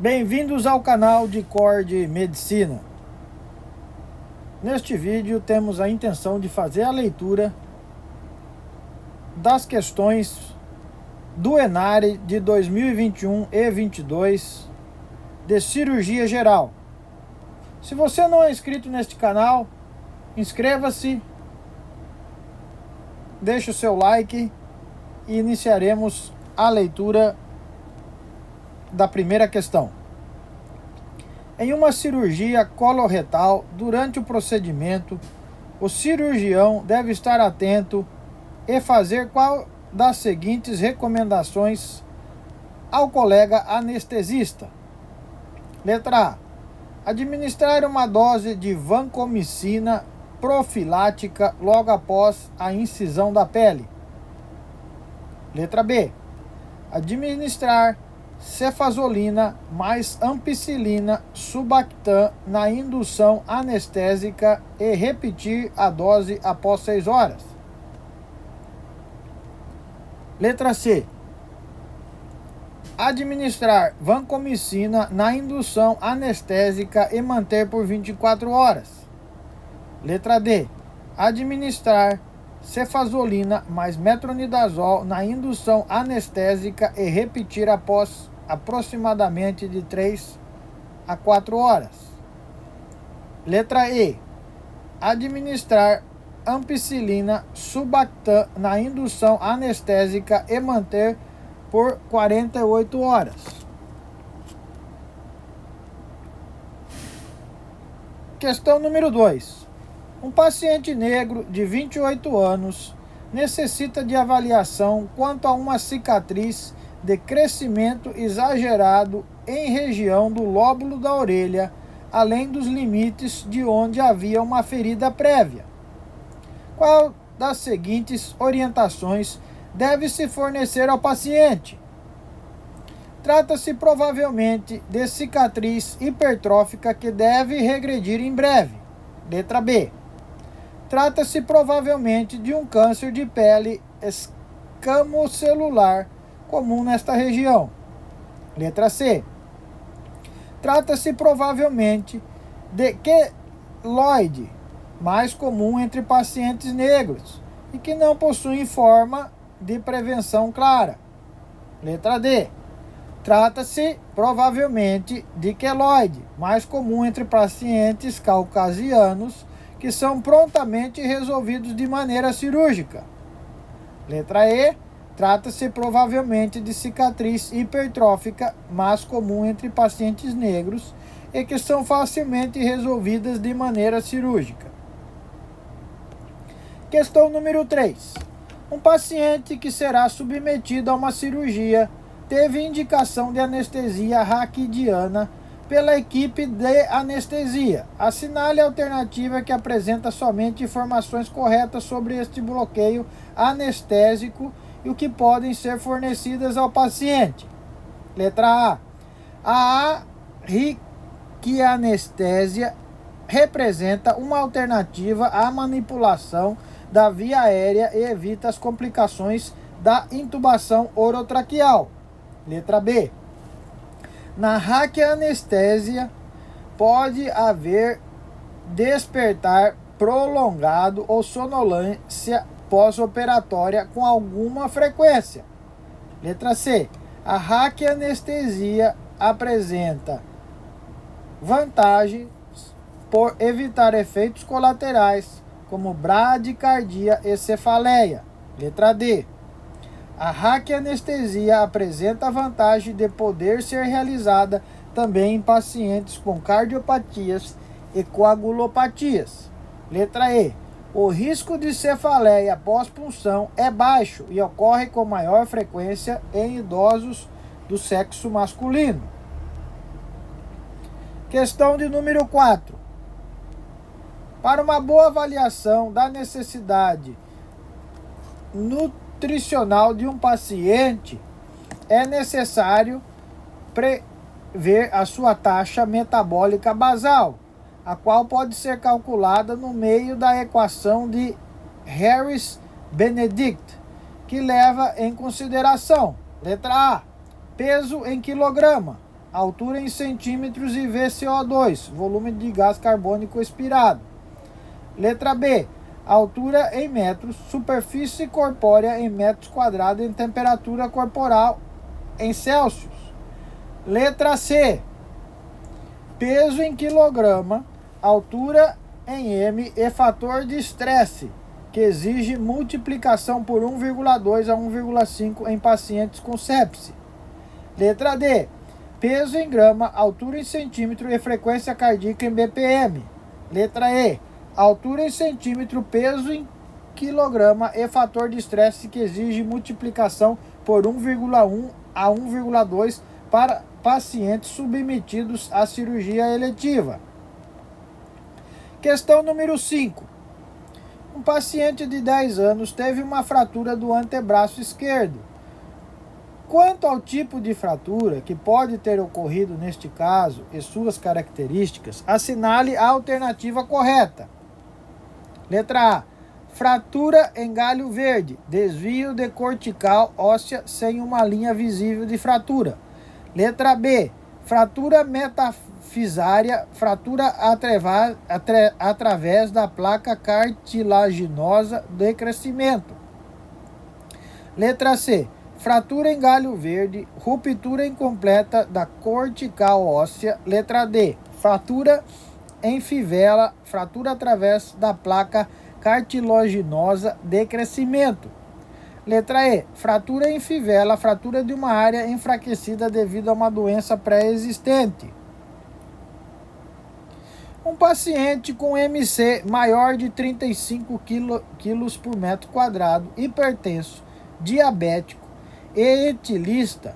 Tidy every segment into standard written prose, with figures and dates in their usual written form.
Bem-vindos ao canal de Cord Medicina. Neste vídeo temos a intenção de fazer a leitura das questões do ENARE de 2021 e 22 de cirurgia geral. Se você não é inscrito neste canal, inscreva-se, deixe o seu like e iniciaremos a leitura da primeira questão. Em uma cirurgia coloretal, durante o procedimento, o cirurgião deve estar atento e fazer qual das seguintes recomendações ao colega anestesista? Letra A. Administrar uma dose de vancomicina profilática logo após a incisão da pele. Letra B. Administrar cefazolina mais ampicilina subactam na indução anestésica e repetir a dose após 6 horas. Letra C. Administrar vancomicina na indução anestésica e manter por 24 horas. Letra D. Administrar cefazolina mais metronidazol na indução anestésica e repetir após aproximadamente de 3 a 4 horas. Letra E. Administrar ampicilina subactam na indução anestésica e manter por 48 horas. Questão número 2. Um paciente negro de 28 anos necessita de avaliação quanto a uma cicatriz de crescimento exagerado em região do lóbulo da orelha, além dos limites de onde havia uma ferida prévia. Qual das seguintes orientações deve-se fornecer ao paciente? Trata-se provavelmente de cicatriz hipertrófica que deve regredir em breve. Letra B. Trata-se provavelmente de um câncer de pele escamocelular comum nesta região. Letra C. Trata-se provavelmente de queloide, mais comum entre pacientes negros e que não possuem forma de prevenção clara. Letra D. Trata-se provavelmente de queloide, mais comum entre pacientes caucasianos que são prontamente resolvidos de maneira cirúrgica. Letra E. Trata-se provavelmente de cicatriz hipertrófica, mais comum entre pacientes negros e que são facilmente resolvidas de maneira cirúrgica. Questão número 3. Um paciente que será submetido a uma cirurgia teve indicação de anestesia raquidiana pela equipe de anestesia. Assinale a alternativa que apresenta somente informações corretas sobre este bloqueio anestésico e o que podem ser fornecidas ao paciente. Letra A. A raquianestésia representa uma alternativa à manipulação da via aérea e evita as complicações da intubação orotraqueal. Letra B. Na raquianestésia pode haver despertar prolongado ou sonolência pós-operatória com alguma frequência. Letra C. A raquianestesia apresenta vantagens por evitar efeitos colaterais como bradicardia e cefaleia. Letra D. A raquianestesia apresenta a vantagem de poder ser realizada também em pacientes com cardiopatias e coagulopatias. Letra E. O risco de cefaleia pós-punção é baixo e ocorre com maior frequência em idosos do sexo masculino. Questão de número 4. Para uma boa avaliação da necessidade nutricional de um paciente, é necessário prever a sua taxa metabólica basal, a qual pode ser calculada no meio da equação de Harris-Benedict, que leva em consideração: letra A, peso em quilograma; altura em centímetros e VCO2, volume de gás carbônico expirado. Letra B, altura em metros, superfície corpórea em metros quadrados, em temperatura corporal em Celsius. Letra C, peso em quilograma, altura em m e fator de estresse, que exige multiplicação por 1,2 a 1,5 em pacientes com sepse. Letra D, peso em grama, altura em centímetro e frequência cardíaca em BPM. Letra E, altura em centímetro, peso em quilograma e fator de estresse que exige multiplicação por 1,1 a 1,2 para pacientes submetidos à cirurgia eletiva. Questão número 5. Um paciente de 10 anos teve uma fratura do antebraço esquerdo. Quanto ao tipo de fratura que pode ter ocorrido neste caso e suas características, assinale a alternativa correta. Letra A, fratura em galho verde, desvio de cortical óssea sem uma linha visível de fratura. Letra B, fratura metafisária, fratura através da placa cartilaginosa de crescimento. Letra C, fratura em galho verde, ruptura incompleta da cortical óssea. Letra D, fratura em fivela, fratura através da placa cartilaginosa de crescimento. Letra E, fratura em fivela, fratura de uma área enfraquecida devido a uma doença pré-existente. Um paciente com MC maior de 35 kg por metro quadrado, hipertenso, diabético e etilista,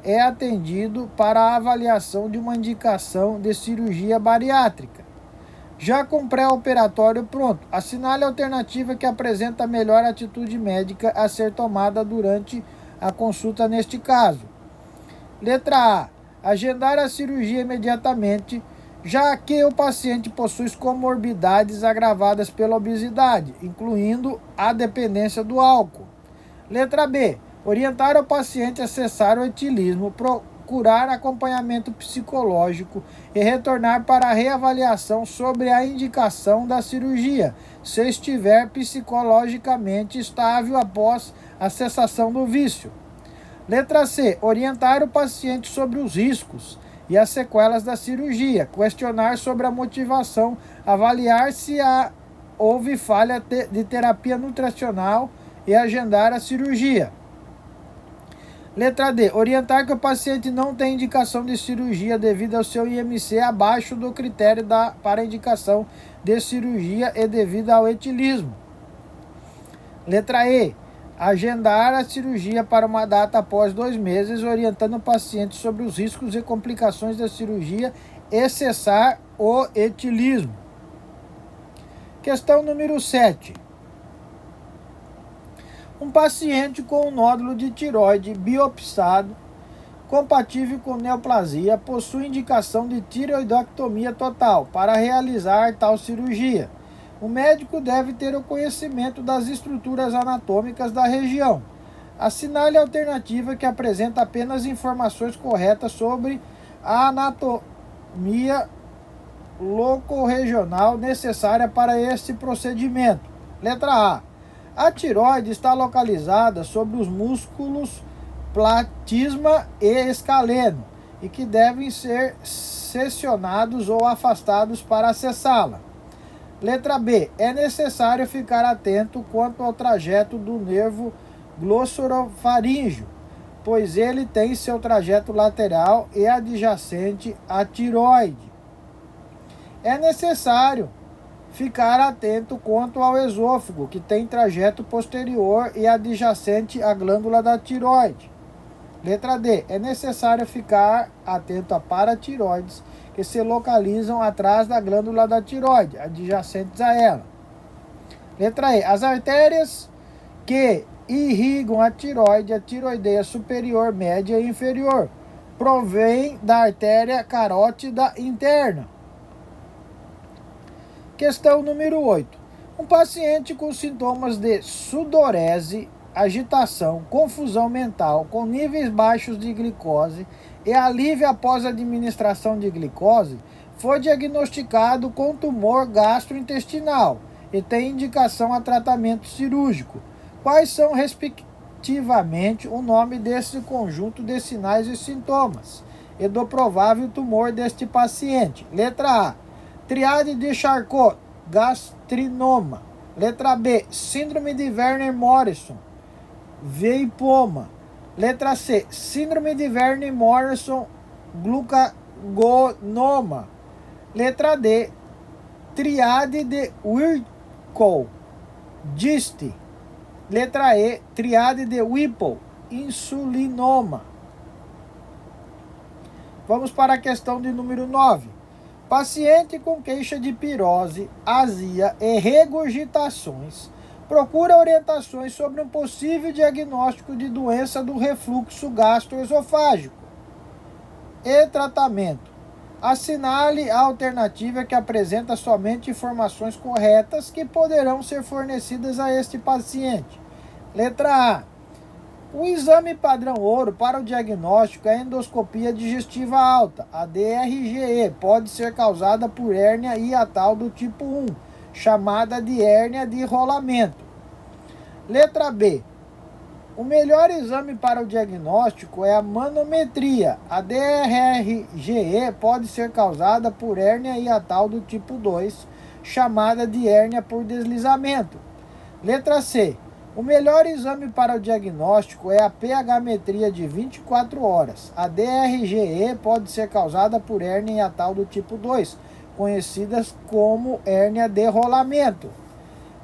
é atendido para a avaliação de uma indicação de cirurgia bariátrica. Já com pré-operatório pronto, assinale a alternativa que apresenta a melhor atitude médica a ser tomada durante a consulta neste caso. Letra A, agendar a cirurgia imediatamente, já que o paciente possui comorbidades agravadas pela obesidade, incluindo a dependência do álcool. Letra B, orientar o paciente a cessar o etilismo, procurar acompanhamento psicológico e retornar para a reavaliação sobre a indicação da cirurgia, se estiver psicologicamente estável após a cessação do vício. Letra C, orientar o paciente sobre os riscos e as sequelas da cirurgia, questionar sobre a motivação, avaliar se houve falha de terapia nutricional e agendar a cirurgia. Letra D, orientar que o paciente não tem indicação de cirurgia devido ao seu IMC abaixo do critério para indicação de cirurgia e devido ao etilismo. Letra E, agendar a cirurgia para uma data após 2 meses, orientando o paciente sobre os riscos e complicações da cirurgia e cessar o etilismo. Questão número 7. Um paciente com um nódulo de tireoide biopsiado, compatível com neoplasia, possui indicação de tireoidectomia total para realizar tal cirurgia. O médico deve ter o conhecimento das estruturas anatômicas da região. Assinale a alternativa que apresenta apenas informações corretas sobre a anatomia locorregional necessária para este procedimento. Letra A. A tireoide está localizada sobre os músculos platisma e escaleno e que devem ser seccionados ou afastados para acessá-la. Letra B. É necessário ficar atento quanto ao trajeto do nervo glossorofaríngeo, pois ele tem seu trajeto lateral e adjacente à tireoide. É necessário ficar atento quanto ao esôfago, que tem trajeto posterior e adjacente à glândula da tireoide. Letra D. É necessário ficar atento a paratireoides, que se localizam atrás da glândula da tireoide, adjacentes a ela. Letra E. As artérias que irrigam a tireoideia superior, média e inferior, provêm da artéria carótida interna. Questão número 8. Um paciente com sintomas de sudorese agitação, confusão mental com níveis baixos de glicose e alívio após a administração de glicose, foi diagnosticado com tumor gastrointestinal e tem indicação a tratamento cirúrgico. Quais são, respectivamente, o nome desse conjunto de sinais e sintomas e do provável tumor deste paciente? Letra A, triade de Charcot, gastrinoma. Letra B, síndrome de Werner-Morrison, veipoma. Letra C, síndrome de Werner-Morrison, glucagonoma. Letra D, triade de Whipple, GIST. Letra E, triade de Whipple, insulinoma. Vamos para a questão de número 9. Paciente com queixa de pirose, azia e regurgitações procura orientações sobre um possível diagnóstico de doença do refluxo gastroesofágico e tratamento. Assinale a alternativa que apresenta somente informações corretas que poderão ser fornecidas a este paciente. Letra A. O exame padrão ouro para o diagnóstico é a endoscopia digestiva alta. A DRGE pode ser causada por hérnia hiatal do tipo 1, chamada de hérnia de rolamento. Letra B. O melhor exame para o diagnóstico é a manometria. A DRGE pode ser causada por hérnia hiatal do tipo 2, chamada de hérnia por deslizamento. Letra C. O melhor exame para o diagnóstico é a pH-metria de 24 horas. A DRGE pode ser causada por hérnia hiatal do tipo 2, conhecidas como hérnia de rolamento.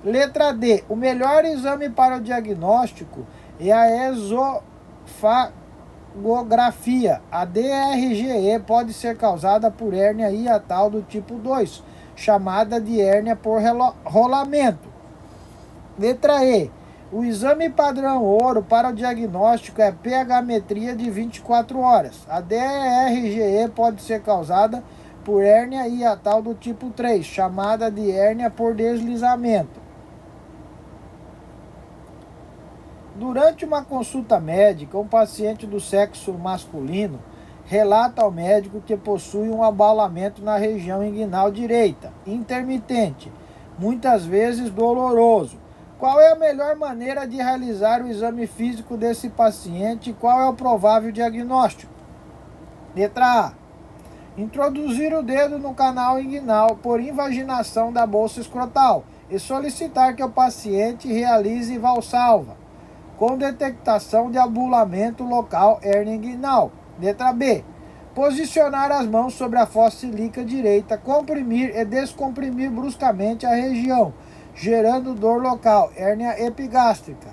Letra D. O melhor exame para o diagnóstico é a esofagografia. A DRGE pode ser causada por hérnia hiatal do tipo 2, chamada de hérnia por rolamento. Letra E. O exame padrão ouro para o diagnóstico é a pH-metria de 24 horas. A DRGE pode ser causada por hérnia hiatal do tipo 3, chamada de hérnia por deslizamento. Durante uma consulta médica, um paciente do sexo masculino relata ao médico que possui um abalamento na região inguinal direita, intermitente, muitas vezes doloroso. Qual é a melhor maneira de realizar o exame físico desse paciente e qual é o provável diagnóstico? Letra A. Introduzir o dedo no canal inguinal por invaginação da bolsa escrotal e solicitar que o paciente realize valsalva, com detectação de abulamento local hérnia inguinal. Letra B. Posicionar as mãos sobre a fossa ilíaca direita, comprimir e descomprimir bruscamente a região, gerando dor local, hérnia epigástrica.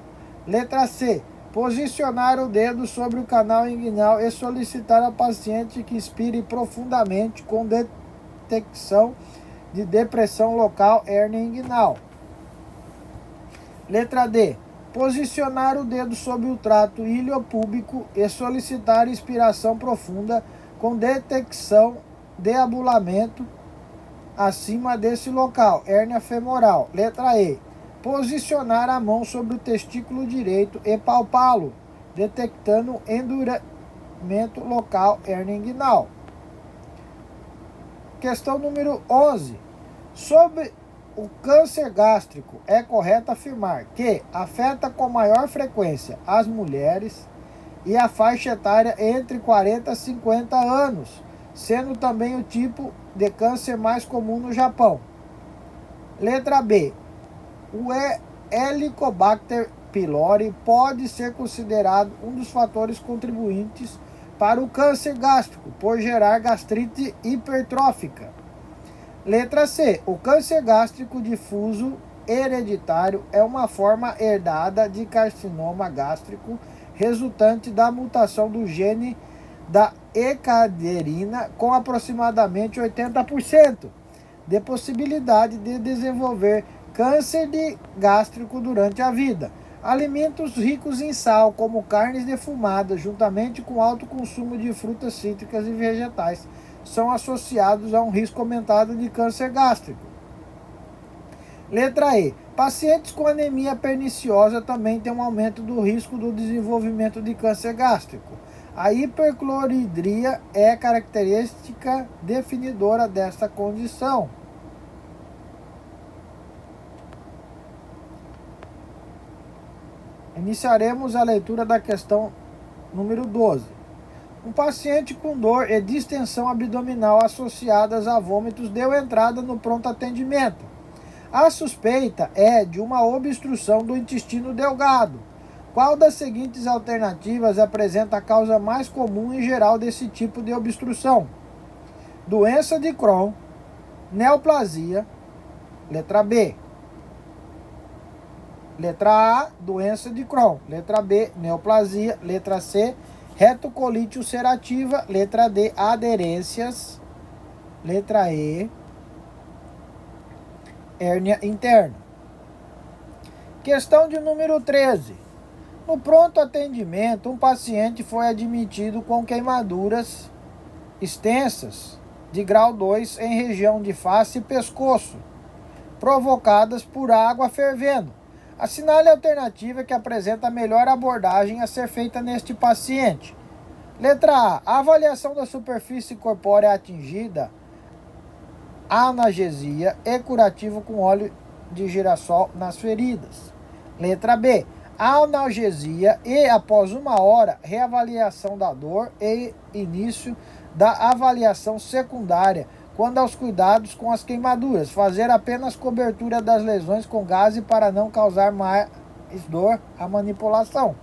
Letra C. Posicionar o dedo sobre o canal inguinal e solicitar ao paciente que expire profundamente com detecção de depressão local, hérnia inguinal. Letra D. Posicionar o dedo sobre o trato iliopúbico e solicitar inspiração profunda com detecção de abulamento acima desse local, hérnia femoral. Letra E. Posicionar a mão sobre o testículo direito e palpá-lo, detectando endurecimento local, hérnia inguinal. Questão número 11. Sobre o câncer gástrico, é correto afirmar que afeta com maior frequência as mulheres e a faixa etária entre 40 e 50 anos, sendo também o tipo de câncer mais comum no Japão. Letra B. O Helicobacter pylori pode ser considerado um dos fatores contribuintes para o câncer gástrico, por gerar gastrite hipertrófica. Letra C. O câncer gástrico difuso hereditário é uma forma herdada de carcinoma gástrico resultante da mutação do gene da ecaderina com aproximadamente 80% de possibilidade de desenvolver câncer de gástrico durante a vida. Alimentos ricos em sal, como carnes defumadas, juntamente com alto consumo de frutas cítricas e vegetais, são associados a um risco aumentado de câncer gástrico. Letra E. Pacientes com anemia perniciosa também têm um aumento do risco do desenvolvimento de câncer gástrico. A hipercloridria é característica definidora desta condição. Iniciaremos a leitura da questão número 12. Um paciente com dor e distensão abdominal associadas a vômitos deu entrada no pronto atendimento. A suspeita é de uma obstrução do intestino delgado. Qual das seguintes alternativas apresenta a causa mais comum em geral desse tipo de obstrução? Doença de Crohn, neoplasia, letra B. Letra A, doença de Crohn. Letra B, neoplasia. Letra C, retocolite ulcerativa. Letra D, aderências. Letra E, hérnia interna. Questão de número 13. No pronto atendimento, um paciente foi admitido com queimaduras extensas de grau 2 em região de face e pescoço, provocadas por água fervendo. Assinale a alternativa que apresenta a melhor abordagem a ser feita neste paciente. Letra A. A avaliação da superfície corpórea atingida, analgesia e curativo com óleo de girassol nas feridas. Letra B. Analgesia e, após 1 hora, reavaliação da dor e início da avaliação secundária quando aos cuidados com as queimaduras. Fazer apenas cobertura das lesões com gaze para não causar mais dor à manipulação.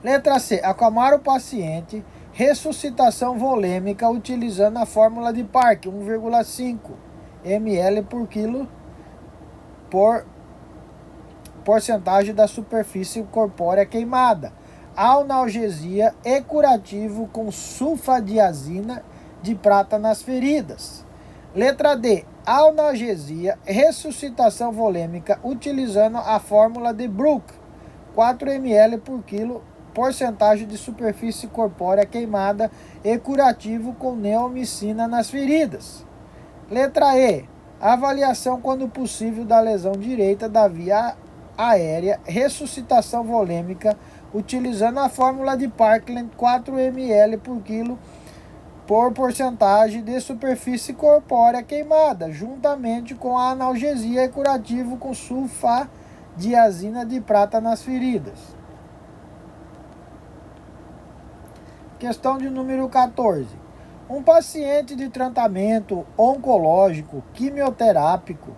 Letra C. Acalmar o paciente. Ressuscitação volêmica utilizando a fórmula de Park, 1,5 ml por quilo por porcentagem da superfície corpórea queimada. Analgesia e curativo com sulfadiazina de prata nas feridas. Letra D. Analgesia, ressuscitação volêmica utilizando a fórmula de Brook, 4 ml por quilo, porcentagem de superfície corpórea queimada e curativo com neomicina nas feridas. Letra E. Avaliação quando possível da lesão direita da via aérea, ressuscitação volêmica utilizando a fórmula de Parkland, 4 ml por quilo por porcentagem de superfície corpórea queimada, juntamente com a analgesia e curativo com sulfadiazina de prata nas feridas. Questão de número 14. Um paciente de tratamento oncológico quimioterápico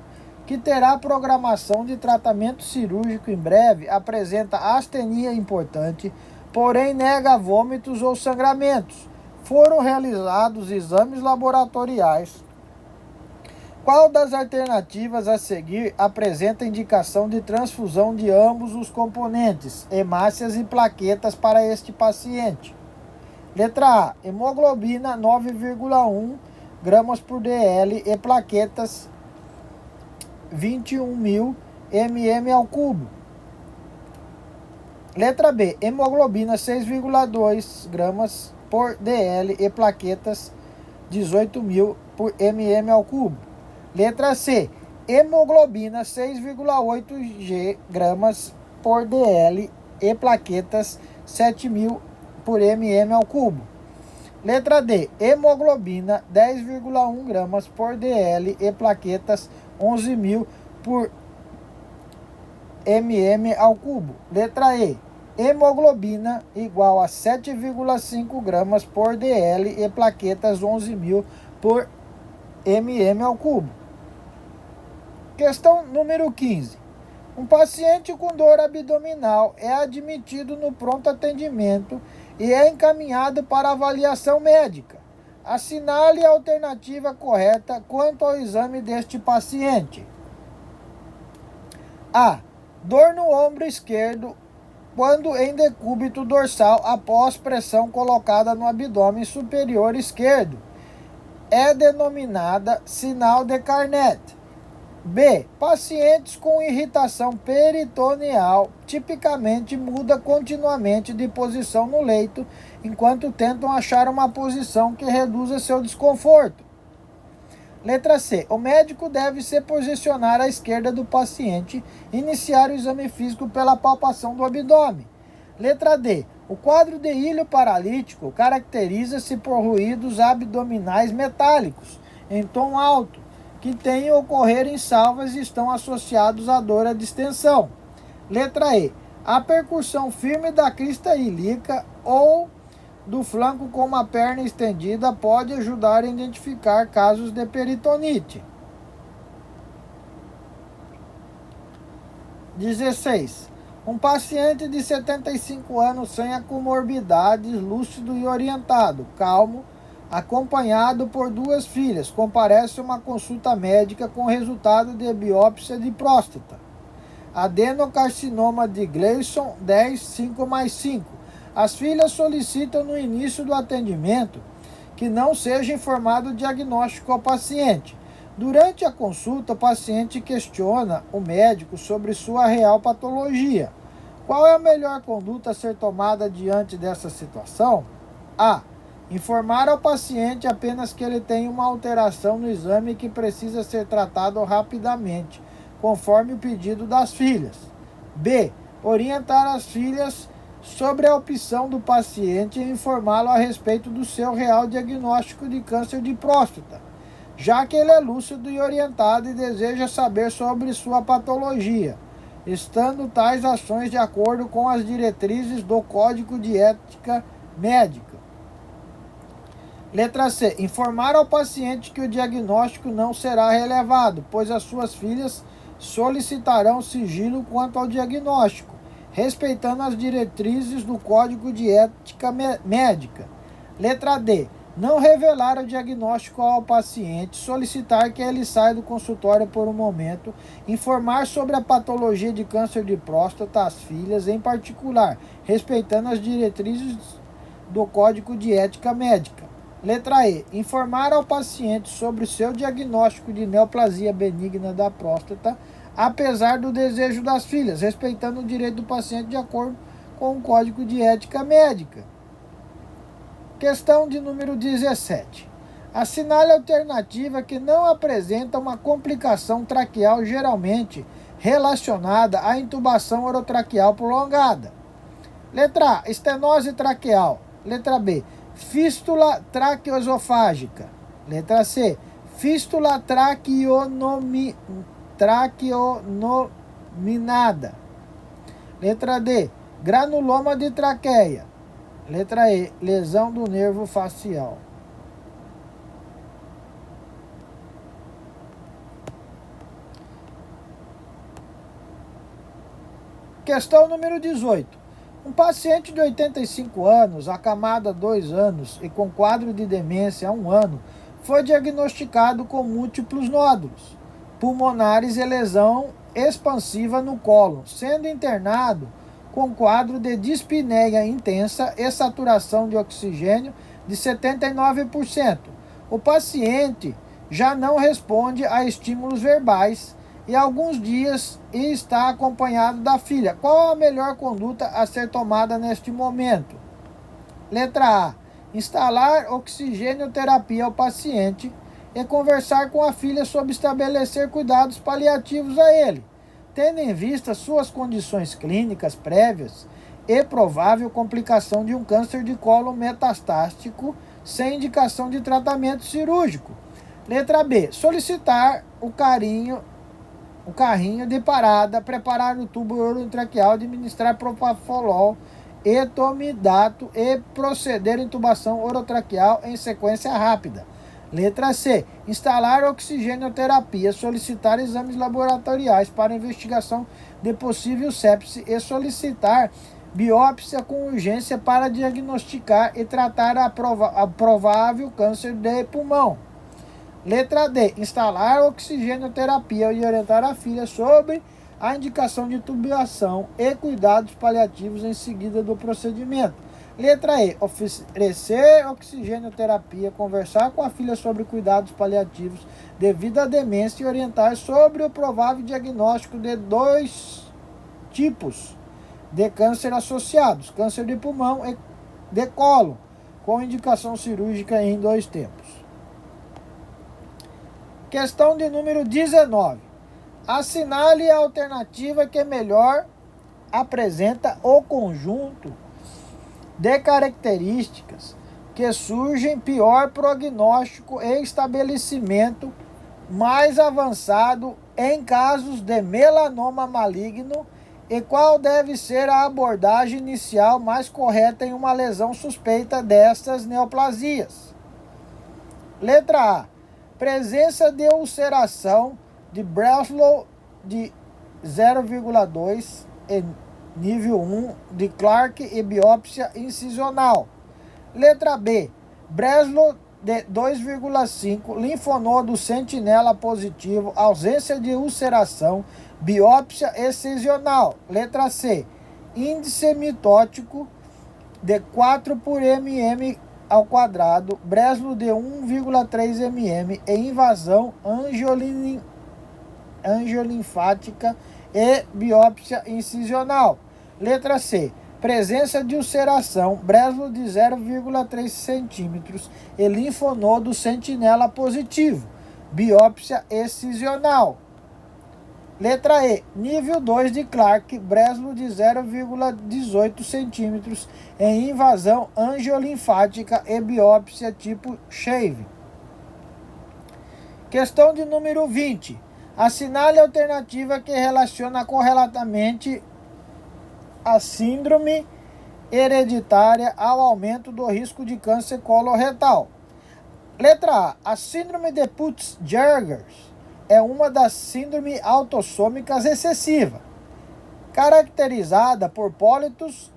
que terá programação de tratamento cirúrgico em breve apresenta astenia importante, porém nega vômitos ou sangramentos. Foram realizados exames laboratoriais. Qual das alternativas a seguir apresenta indicação de transfusão de ambos os componentes, hemácias e plaquetas, para este paciente? Letra A. Hemoglobina 9,1 gramas por dl e plaquetas 21.000 mm ao cubo. Letra B. Hemoglobina 6,2 gramas por dl e plaquetas 18.000 por mm ao cubo. Letra C. Hemoglobina 6,8 gramas por dl e plaquetas 7.000 por mm ao cubo. Letra D. Hemoglobina 10,1 gramas por dl e plaquetas 11.000 por mm ao cubo. Letra E. Hemoglobina igual a 7,5 gramas por dl e plaquetas 11.000 por mm ao cubo. Questão número 15. Um paciente com dor abdominal é admitido no pronto atendimento e é encaminhado para avaliação médica. Assinale a alternativa correta quanto ao exame deste paciente. A. Dor no ombro esquerdo quando em decúbito dorsal após pressão colocada no abdômen superior esquerdo. É denominada sinal de Carnot. B. Pacientes com irritação peritoneal tipicamente muda continuamente de posição no leito enquanto tentam achar uma posição que reduza seu desconforto. Letra C. O médico deve se posicionar à esquerda do paciente e iniciar o exame físico pela palpação do abdômen. Letra D. O quadro de ilho paralítico caracteriza-se por ruídos abdominais metálicos, em tom alto, que têm ocorrer em salvas e estão associados à dor à distensão. Letra E. A percussão firme da crista ilíaca ou do flanco com uma perna estendida pode ajudar a identificar casos de peritonite. 16. Um paciente de 75 anos sem comorbidades, lúcido e orientado, calmo, acompanhado por 2 filhas, comparece a uma consulta médica com resultado de biópsia de próstata. Adenocarcinoma de Gleason 10,5+5. As filhas solicitam no início do atendimento que não seja informado o diagnóstico ao paciente. Durante a consulta, o paciente questiona o médico sobre sua real patologia. Qual é a melhor conduta a ser tomada diante dessa situação? A. Informar ao paciente apenas que ele tem uma alteração no exame que precisa ser tratado rapidamente, conforme o pedido das filhas. B. Orientar as filhas sobre a opção do paciente e informá-lo a respeito do seu real diagnóstico de câncer de próstata, já que ele é lúcido e orientado e deseja saber sobre sua patologia, estando tais ações de acordo com as diretrizes do Código de Ética Médica. Letra C. Informar ao paciente que o diagnóstico não será relevado, pois as suas filhas solicitarão sigilo quanto ao diagnóstico, respeitando as diretrizes do Código de Ética Médica. Letra D. Não revelar o diagnóstico ao paciente, solicitar que ele saia do consultório por um momento, informar sobre a patologia de câncer de próstata às filhas, em particular, respeitando as diretrizes do Código de Ética Médica. Letra E. Informar ao paciente sobre o seu diagnóstico de neoplasia benigna da próstata, apesar do desejo das filhas, respeitando o direito do paciente de acordo com o Código de Ética Médica. Questão de número 17. Assinale a alternativa que não apresenta uma complicação traqueal geralmente relacionada à intubação orotraqueal prolongada. Letra A. Estenose traqueal. Letra B. Fístula traqueoesofágica. Letra C. Fístula traqueonominada. Letra D. Granuloma de traqueia. Letra E. Lesão do nervo facial. Questão número 18. Um paciente de 85 anos, acamado há 2 anos e com quadro de demência há 1 ano, foi diagnosticado com múltiplos nódulos pulmonares e lesão expansiva no cólon, sendo internado com quadro de dispneia intensa e saturação de oxigênio de 79%. O paciente já não responde a estímulos verbais e há alguns dias e está acompanhado da filha. Qual a melhor conduta a ser tomada neste momento? Letra A. Instalar oxigênio-terapia ao paciente e conversar com a filha sobre estabelecer cuidados paliativos a ele, tendo em vista suas condições clínicas prévias e provável complicação de um câncer de colo metastático sem indicação de tratamento cirúrgico. Letra B. Solicitar o carrinho de parada, preparar o tubo orotraqueal, administrar propafol, etomidato e proceder à intubação orotraqueal em sequência rápida. Letra C. Instalar oxigênio-terapia, solicitar exames laboratoriais para investigação de possível sepse e solicitar biópsia com urgência para diagnosticar e tratar a provável câncer de pulmão. Letra D. Instalar oxigênio-terapia e orientar a filha sobre a indicação de intubação e cuidados paliativos em seguida do procedimento. Letra E. Oferecer oxigênio-terapia, conversar com a filha sobre cuidados paliativos devido à demência e orientar sobre o provável diagnóstico de 2 tipos de câncer associados: câncer de pulmão e de colo, com indicação cirúrgica em 2 tempos. Questão de número 19. Assinale a alternativa que melhor apresenta o conjunto de características que surgem pior prognóstico e estabelecimento mais avançado em casos de melanoma maligno e qual deve ser a abordagem inicial mais correta em uma lesão suspeita destas neoplasias. Letra A. Presença de ulceração de Breslow de 0,2 e nível 1 de Clark e biópsia incisional. Letra B. Breslow de 2,5, linfonodo sentinela positivo, ausência de ulceração, biópsia excisional. Letra C. Índice mitótico de 4 por mm ao quadrado, Breslow de 1,3 mm e invasão angiolinfática e biópsia incisional. Letra C. Presença de ulceração, Breslow de 0,3 centímetros e linfonodo sentinela positivo, biópsia excisional. Letra E. Nível 2 de Clark, Breslow de 0,18 centímetros em invasão angiolinfática e biópsia tipo Shave. Questão de número 20. Assinale a alternativa que relaciona correlatamente a síndrome hereditária ao aumento do risco de câncer coloretal. Letra A. A síndrome de Peutz-Jeghers é uma das síndromes autossômicas excessivas, caracterizada por pólitos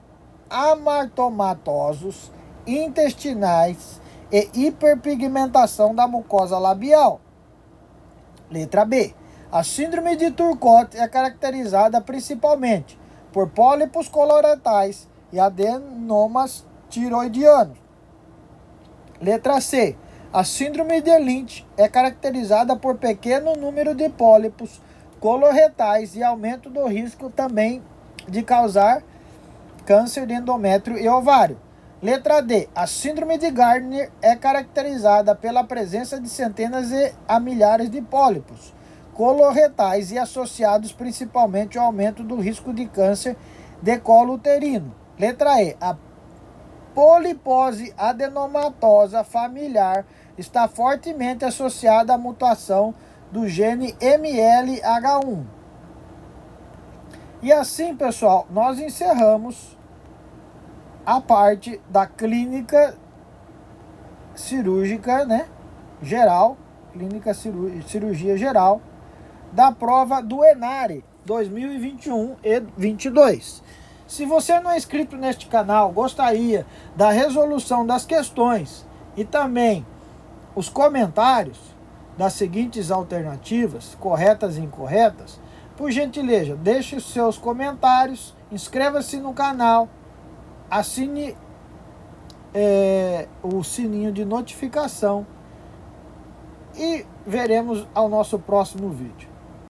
amartomatosos intestinais e hiperpigmentação da mucosa labial. Letra B. A síndrome de Turcotte é caracterizada principalmente por pólipos coloretais e adenomas tiroidianos. Letra C. A síndrome de Lynch é caracterizada por pequeno número de pólipos coloretais e aumento do risco também de causar câncer de endométrio e ovário. Letra D. A síndrome de Gardner é caracterizada pela presença de centenas a milhares de pólipos coloretais e associados principalmente ao aumento do risco de câncer de colo uterino. Letra E. A polipose adenomatosa familiar está fortemente associada à mutação do gene MLH1. E assim, pessoal, nós encerramos a parte da clínica cirúrgica, né, geral, cirurgia geral, da prova do ENARE 2021 e 22. Se você não é inscrito neste canal, gostaria da resolução das questões e também os comentários das seguintes alternativas, corretas e incorretas, por gentileza, deixe os seus comentários, inscreva-se no canal, assine o sininho de notificação e veremos ao nosso próximo vídeo.